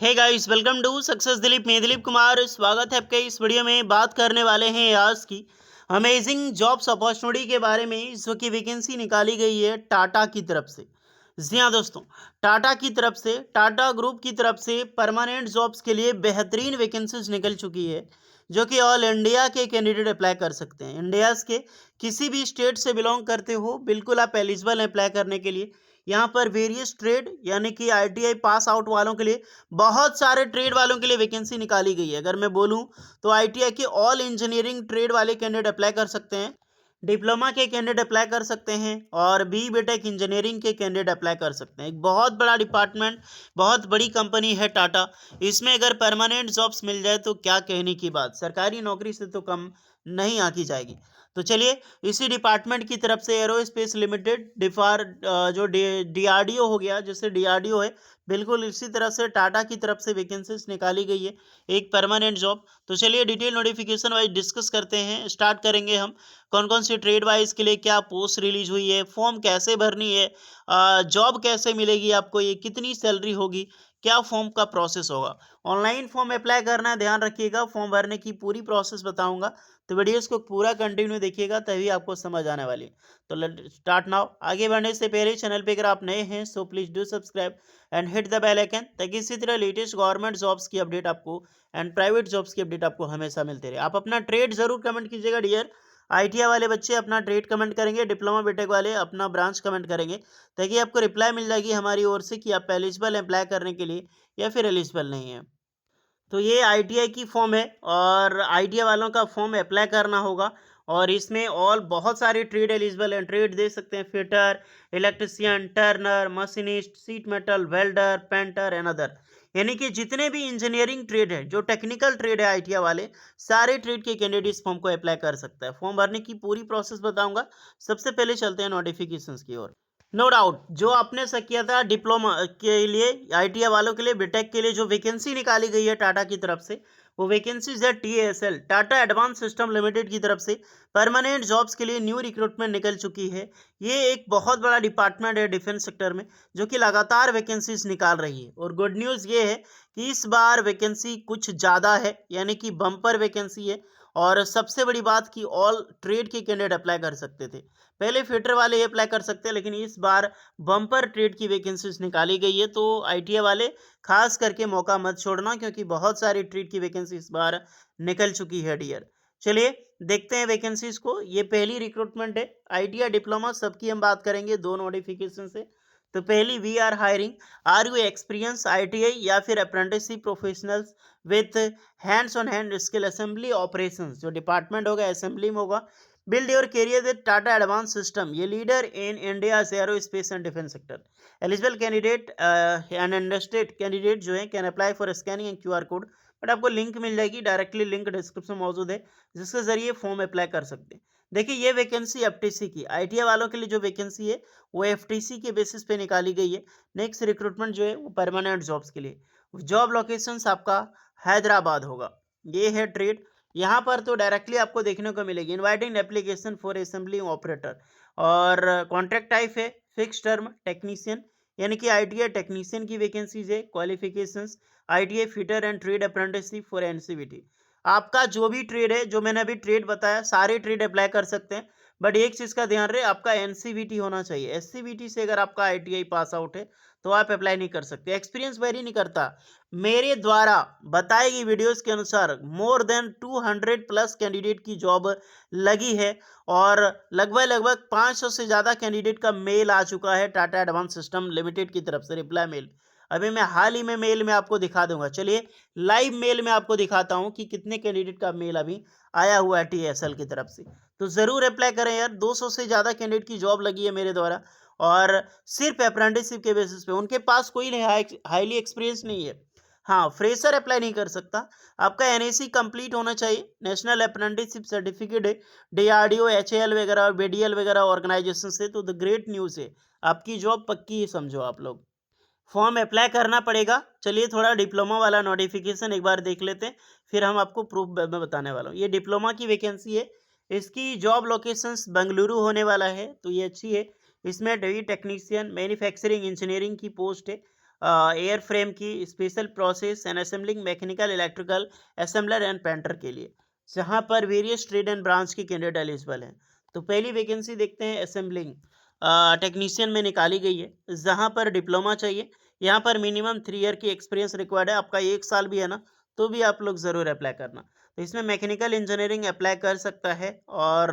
Hey guys, welcome to success Dilip. मैं दिलीप कुमार, स्वागत है आपके इस वीडियो में। बात करने वाले हैं आज की अमेजिंग जॉब्स अपॉर्चुनिटी के बारे में, जो कि वैकेंसी निकाली गई है टाटा की तरफ से। जी हाँ दोस्तों, टाटा की तरफ से, टाटा ग्रुप की तरफ से परमानेंट जॉब्स के लिए बेहतरीन वैकेंसीज निकल चुकी है, जो कि ऑल इंडिया के कैंडिडेट अप्लाई कर सकते हैं। इंडिया के किसी भी स्टेट से बिलोंग करते हो, बिल्कुल आप एलिजिबल हैं अप्लाई करने के लिए। यहाँ पर वेरियस ट्रेड यानी कि आईटीआई पास आउट वालों के लिए, बहुत सारे ट्रेड वालों के लिए वैकेंसी निकाली गई है। अगर मैं बोलूं तो आईटीआई के ऑल इंजीनियरिंग ट्रेड वाले कैंडिडेट अप्लाई कर सकते हैं, डिप्लोमा के कैंडिडेट अप्लाई कर सकते हैं, और बी बीटेक इंजीनियरिंग के कैंडिडेट अप्लाई कर सकते हैं। एक बहुत बड़ा डिपार्टमेंट, बहुत बड़ी कंपनी है टाटा। इसमें अगर परमानेंट जॉब्स मिल जाए तो क्या कहने की बात, सरकारी नौकरी से तो कम नहीं आंकी जाएगी। तो चलिए, इसी डिपार्टमेंट की तरफ से एरोस्पेस लिमिटेड जो डीआरडीओ हो गया, जैसे डीआरडीओ है, बिल्कुल इसी तरह से टाटा की तरफ से वैकेंसीज निकाली गई है, एक परमानेंट जॉब। तो चलिए डिटेल नोटिफिकेशन वाइज डिस्कस करते हैं। स्टार्ट करेंगे हम कौन कौन सी ट्रेड वाइज के लिए क्या पोस्ट रिलीज हुई है, फॉर्म कैसे भरनी है, जॉब कैसे मिलेगी आपको, ये कितनी सैलरी होगी, क्या फॉर्म का प्रोसेस होगा। ऑनलाइन फॉर्म अप्लाई करना है, ध्यान रखिएगा। फॉर्म भरने की पूरी प्रोसेस बताऊंगा, तो वीडियोस को पूरा कंटिन्यू देखिएगा, तभी आपको समझ आने वाली है। तो लेट स्टार्ट नाउ। आगे बढ़ने से पहले चैनल पे अगर आप नए हैं so please do subscribe and hit the bell icon, ताकि इसी तरह लेटेस्ट गवर्नमेंट जॉब्स की अपडेट आपको एंड प्राइवेट जॉब्स की अपडेट आपको हमेशा मिलते रहे। आप अपना ट्रेड जरूर कमेंट कीजिएगा डियर। आईटीआई वाले बच्चे अपना ट्रेड कमेंट करेंगे, डिप्लोमा बीटेक वाले अपना ब्रांच कमेंट करेंगे, ताकि आपको रिप्लाई मिल जाएगी हमारी ओर से कि आप एलिजिबल अप्लाई करने के लिए या फिर एलिजिबल नहीं है। तो ये आईटीआई की फॉर्म है, और आईटीआई वालों का फॉर्म अप्लाई करना होगा। और इसमें ऑल बहुत सारे ट्रेड एलिजिबल हैं, ट्रेड दे सकते हैं, fitter, electrician, Turner, machinist, seat metal, welder, painter and other. यानी कि जितने भी इंजीनियरिंग ट्रेड है, जो टेक्निकल ट्रेड है आईटीआई वाले, सारे ट्रेड के कैंडिडेट इस फॉर्म को अप्लाई कर सकता है। फॉर्म भरने की पूरी प्रोसेस बताऊंगा। सबसे पहले चलते हैं नोटिफिकेशंस की ओर। नो डाउट, जो आपने से किया था डिप्लोमा के लिए, आईटीआई वालों के लिए, बीटेक के लिए जो वैकेंसी निकाली गई है टाटा की तरफ से, वो वैकेंसीज है TSL, Tata advance system limited की तरफ से परमानेंट जॉब्स के लिए न्यू रिक्रूटमेंट निकल चुकी है। ये एक बहुत बड़ा डिपार्टमेंट है डिफेंस सेक्टर में, जो कि लगातार वैकेंसीज निकाल रही है। और गुड न्यूज़ ये है कि इस बार वैकेंसी कुछ ज़्यादा है, यानी कि बम्पर वैकेंसी है। और सबसे बड़ी बात कि ऑल ट्रेड के कैंडिडेट अप्लाई कर सकते थे, पहले फिटर वाले ये अप्लाई कर सकते हैं, लेकिन इस बार बम्पर ट्रेड की वैकेंसीज निकाली गई है। तो आईटीआई वाले खास करके मौका मत छोड़ना, क्योंकि बहुत सारी ट्रेड की वैकेंसी इस बार निकल चुकी है डियर। चलिए देखते हैं वैकेंसीज को। ये पहली रिक्रूटमेंट है, आईटीआई डिप्लोमा सबकी हम बात करेंगे दो नोटिफिकेशन से। तो पहली, we are hiring, are you experience ITI या फिर apprenticeship professionals with hands on hand skill assembly operations, जो डिपार्टमेंट होगा असेंबली में होगा। Build your career with Tata advance system, ये leader in India aerospace and defence sector. Eligible candidate and interested candidate जो है can apply for scanning and QR code. But आपको link मिल जाएगी, डायरेक्टली लिंक डिस्क्रिप्शन में मौजूद है, जिसके जरिए फॉर्म अप्लाई कर सकते हैं। देखिए, ये वैकेंसी एफटीसी की, आईटीआई वालों के लिए जो वैकेंसी है वो एफटीसी के बेसिस पे निकाली गई है। नेक्स्ट रिक्रूटमेंट जो है वो परमानेंट जॉब्स के लिए। जॉब लोकेशंस आपका हैदराबाद होगा। ये है ट्रेड। यहाँ पर तो डायरेक्टली आपको देखने को मिलेगी inviting application for assembly operator. और कॉन्ट्रैक्ट टाइप है फिक्स टर्म टेक्नीशियन, यानी कि आईटीआई टेक्नीशियन की वैकेंसीज है। Qualifications ITI fitter and trade apprenticeship for NCVT. आपका जो भी ट्रेड है, जो मैंने अभी ट्रेड बताया, सारे ट्रेड अप्लाई कर सकते हैं। बट एक चीज़ का ध्यान रहे, आपका एनसीवीटी होना चाहिए। एससीवीटी से अगर आपका आईटीआई पास आउट है तो आप अप्लाई नहीं कर सकते, एक्सपीरियंस वेरी नहीं करता। मेरे द्वारा बताई गई वीडियोस के अनुसार मोर देन 200 प्लस कैंडिडेट की जॉब लगी है, और लगभग लगभग 500 से ज़्यादा कैंडिडेट का मेल आ चुका है टाटा एडवांस सिस्टम लिमिटेड की तरफ से, रिप्लाई मेल। अभी मैं हाल ही में मेल में आपको दिखा दूंगा। चलिए लाइव मेल में आपको दिखाता हूं कि कितने कैंडिडेट का मेल अभी आया हुआ है टीएसएल की तरफ से। तो ज़रूर अप्लाई करें यार, 200 से ज़्यादा कैंडिडेट की जॉब लगी है मेरे द्वारा, और सिर्फ अप्रेंटिसशिप के बेसिस पे। उनके पास कोई हाईली एक्सपीरियंस नहीं है। हाँ, फ्रेशर अप्लाई नहीं कर सकता। आपका एनएसी कंप्लीट होना चाहिए, नेशनल अप्रेंटिसशिप सर्टिफिकेट है डीआरडीओ, एचएएल वगैरह, बीडीएल वगैरह ऑर्गेनाइजेशन से। तो द ग्रेट न्यूज़ है, आपकी जॉब पक्की है, समझो आप लोग। फॉर्म अप्लाई करना पड़ेगा। चलिए थोड़ा डिप्लोमा वाला नोटिफिकेशन एक बार देख लेते हैं, फिर हम आपको प्रूफ में बताने वाला हूँ। ये डिप्लोमा की वैकेंसी है, इसकी जॉब लोकेशंस बेंगलुरु होने वाला है, तो ये अच्छी है। इसमें डेवी टेक्नीशियन मैन्युफैक्चरिंग इंजीनियरिंग की पोस्ट है। एयर फ्रेम की, special process and assembling, mechanical, electrical, assembler and painter के लिए, जहाँ पर वेरियस ट्रेड एंड ब्रांच की कैंडिडेट एलिजिबल हैं। तो पहली वैकेंसी देखते हैं असेंबलिंग टेक्नीशियन में निकाली गई है, जहाँ पर डिप्लोमा चाहिए। यहाँ पर मिनिमम 3 ईयर की एक्सपीरियंस रिक्वायर्ड है। आपका 1 साल भी है ना, तो भी आप लोग ज़रूर अप्लाई करना। तो इसमें मैकेनिकल इंजीनियरिंग अप्लाई कर सकता है और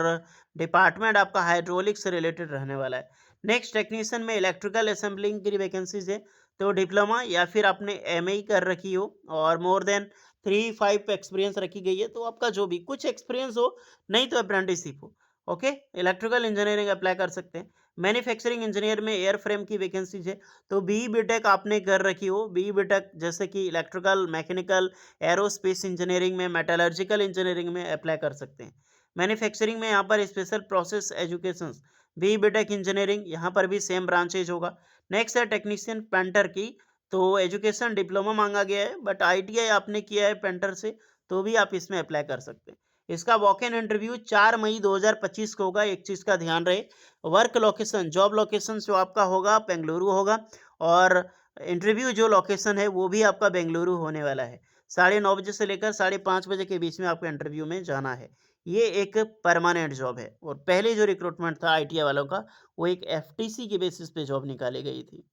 डिपार्टमेंट आपका हाइड्रोलिक से रिलेटेड रहने वाला है। नेक्स्ट टेक्नीशियन में इलेक्ट्रिकल असेंबलिंग की वैकेंसीज है। तो डिप्लोमा या फिर आपने एमए कर रखी हो और मोर देन 3-5 एक्सपीरियंस रखी गई है, तो आपका जो भी कुछ एक्सपीरियंस हो, नहीं तो अप्रेंटिसशिप हो। ओके, इलेक्ट्रिकल इंजीनियरिंग अप्लाई कर सकते हैं। मैन्युफैक्चरिंग इंजीनियर में एयर फ्रेम की वैकेंसीज है। तो बी बीटेक आपने कर रखी हो, बी बीटेक जैसे कि इलेक्ट्रिकल, मैकेनिकल, एरोस्पेस इंजीनियरिंग में, मेटलर्जिकल इंजीनियरिंग में अप्लाई कर सकते हैं। मैन्युफैक्चरिंग में यहाँ पर special process education, B B Tech engineering, यहाँ पर भी सेम ब्रांचेज होगा। नेक्स्ट है टेक्नीशियन पेंटर की, तो एजुकेशन डिप्लोमा मांगा गया है, बट आईटीआई आपने किया है पेंटर से, तो भी आप इसमें अप्लाई कर सकते हैं। इसका वॉक इन इंटरव्यू 4 मई 2025 को होगा। एक चीज़ का ध्यान रहे, वर्क लोकेशन, जॉब लोकेशन जो आपका होगा बेंगलुरु होगा, और इंटरव्यू जो लोकेशन है वो भी आपका बेंगलुरु होने वाला है। 9:30 बजे से लेकर 5:30 बजे के बीच में आपको इंटरव्यू में जाना है। ये एक परमानेंट जॉब है, और पहले जो रिक्रूटमेंट था आईटीआई वालों का, वो एक एफटीसी के बेसिस पे जॉब निकाली गई थी।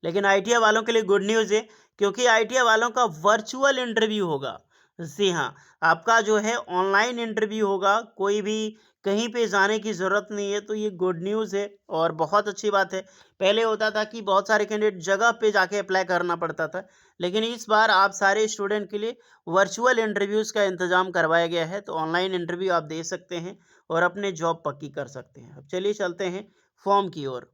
लेकिन आईटीआई वालों के लिए गुड न्यूज़ है, क्योंकि आईटीआई वालों का वर्चुअल इंटरव्यू होगा। जी हाँ, आपका जो है ऑनलाइन इंटरव्यू होगा, कोई भी कहीं पे जाने की ज़रूरत नहीं है, तो ये गुड न्यूज़ है और बहुत अच्छी बात है। पहले होता था कि बहुत सारे कैंडिडेट जगह पे जाके अप्लाई करना पड़ता था, लेकिन इस बार आप सारे स्टूडेंट के लिए वर्चुअल इंटरव्यूज़ का इंतज़ाम करवाया गया है, तो ऑनलाइन इंटरव्यू आप दे सकते हैं और अपने जॉब पक्की कर सकते हैं। अब चलिए चलते हैं फॉर्म की ओर।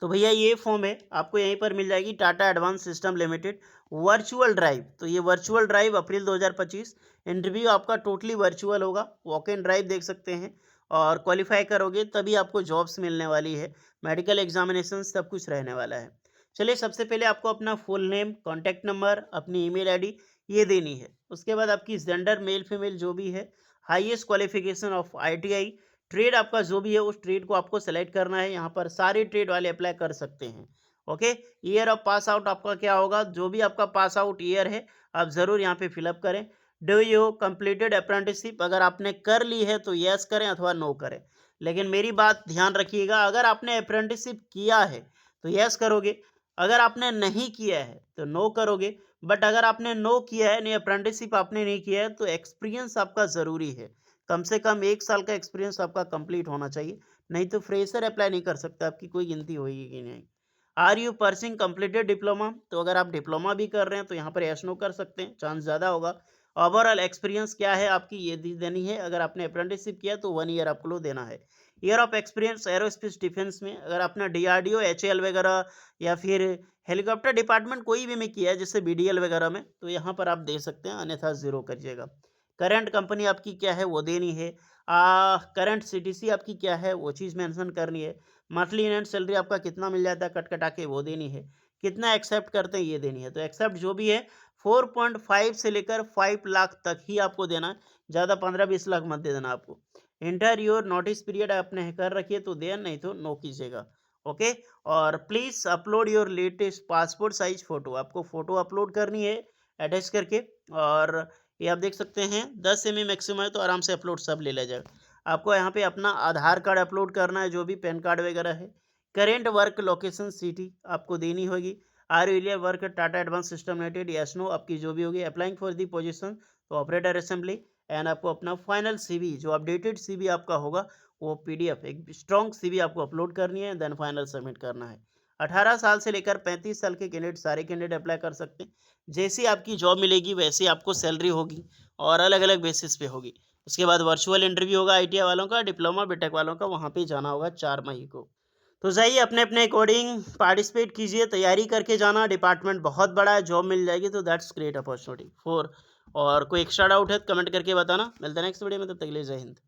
तो भैया ये फॉर्म है, आपको यहीं पर मिल जाएगी, Tata advance system limited virtual drive. तो ये वर्चुअल ड्राइव अप्रैल 2025, इंटरव्यू आपका टोटली वर्चुअल होगा, वॉक इन ड्राइव देख सकते हैं, और क्वालिफाई करोगे तभी आपको जॉब्स मिलने वाली है। मेडिकल एग्जामिनेशन सब कुछ रहने वाला है। चलिए, सबसे पहले आपको अपना फुल नेम, कॉन्टैक्ट नंबर, अपनी ईमेल आईडी ये देनी है। उसके बाद आपकी जेंडर मेल फीमेल जो भी है, highest qualification of ITI, trade आपका जो भी है उस ट्रेड को आपको सेलेक्ट करना है। यहाँ पर सारे ट्रेड वाले अप्लाई कर सकते हैं। Okay, year of pass out आपका क्या होगा, जो भी आपका पास आउट ईयर है आप ज़रूर यहाँ पे फिलअप करें। डू यू कंप्लीटेड अप्रेंटिसशिप, अगर आपने कर ली है तो यस करें अथवा नो करें। लेकिन मेरी बात ध्यान रखिएगा, अगर आपने अप्रेंटिसशिप किया है तो यस करोगे, अगर आपने नहीं किया है तो नो करोगे। बट अगर आपने नो किया है, नहीं अप्रेंटिसशिप आपने नहीं किया है, तो एक्सपीरियंस आपका ज़रूरी है। कम से कम 1 साल का एक्सपीरियंस आपका कंप्लीट होना चाहिए, नहीं तो फ्रेशर अप्लाई नहीं कर सकता, आपकी कोई गिनती होगी कि नहीं। Are you pursuing completed diploma, तो अगर आप डिप्लोमा भी कर रहे हैं तो यहाँ पर यस नो कर सकते हैं, चांस ज़्यादा होगा। ओवरऑल एक्सपीरियंस क्या है आपकी, ये देनी है। अगर आपने अप्रेंटिसशिप किया तो 1 ईयर आपको देना है। Year of experience aerospace defence में, अगर आपने डीआरडीओ, एचएएल वगैरह या फिर हेलीकॉप्टर डिपार्टमेंट कोई भी में किया है, जैसे बीडीएल वगैरह में, तो यहाँ पर आप दे सकते हैं, अन्यथा ज़ीरो करिएगा। करंट कंपनी आपकी क्या है वो देनी है। करंट सीटीसी आपकी क्या है वो चीज़ मेंशन करनी है। मंथली नेट सैलरी आपका कितना मिल जाता है कट कटा के वो देनी है। कितना एक्सेप्ट करते हैं ये देनी है। तो एक्सेप्ट जो भी है 4.5 से लेकर 5 लाख तक ही आपको देना है, ज़्यादा 15-20 लाख मत दे देना आपको। इंटर योर नोटिस पीरियड आपने कर रखी है तो दें, नहीं तो नो कीजिएगा। ओके, और please upload your latest passport size photo, आपको फ़ोटो अपलोड करनी है अटैच करके, और ये आप देख सकते हैं 10 एमबी मैक्सिमम है, तो आराम से अपलोड सब ले जाएगा। आपको यहाँ पे अपना आधार कार्ड अपलोड करना है, जो भी पैन कार्ड वगैरह है। करेंट वर्क लोकेशन सिटी आपको देनी होगी। आर यू विलियर work Tata advance system limited, yes no आपकी जो भी होगी। अप्लाइंग फॉर दी पोजीशन तो ऑपरेटर असेंबली, एंड आपको अपना फाइनल सीवी, जो अपडेटेड सीवी आपका होगा, वो पीडीएफ एक स्ट्रॉन्ग सीवी आपको अपलोड करनी है, देन फाइनल सबमिट करना है। 18 साल से लेकर 35 साल के कैंडिडेट, सारे कैंडिडेट अप्लाई कर सकते हैं। जैसी आपकी जॉब मिलेगी वैसी आपको सैलरी होगी, और अलग अलग बेसिस पे होगी। उसके बाद वर्चुअल इंटरव्यू होगा आईटीआई वालों का, डिप्लोमा बीटेक वालों का, वहाँ पे जाना होगा 4 मई को। तो जाइए अपने अपने अकॉर्डिंग पार्टिसिपेट कीजिए, तैयारी करके जाना, डिपार्टमेंट बहुत बड़ा है, जॉब मिल जाएगी, तो दैट्स ग्रेट अपॉर्चुनिटी फॉर। और कोई एक्स्ट्रा डाउट है तो कमेंट करके बताना। मिलते हैं नेक्स्ट वीडियो में, तब तक के लिए जय हिंद।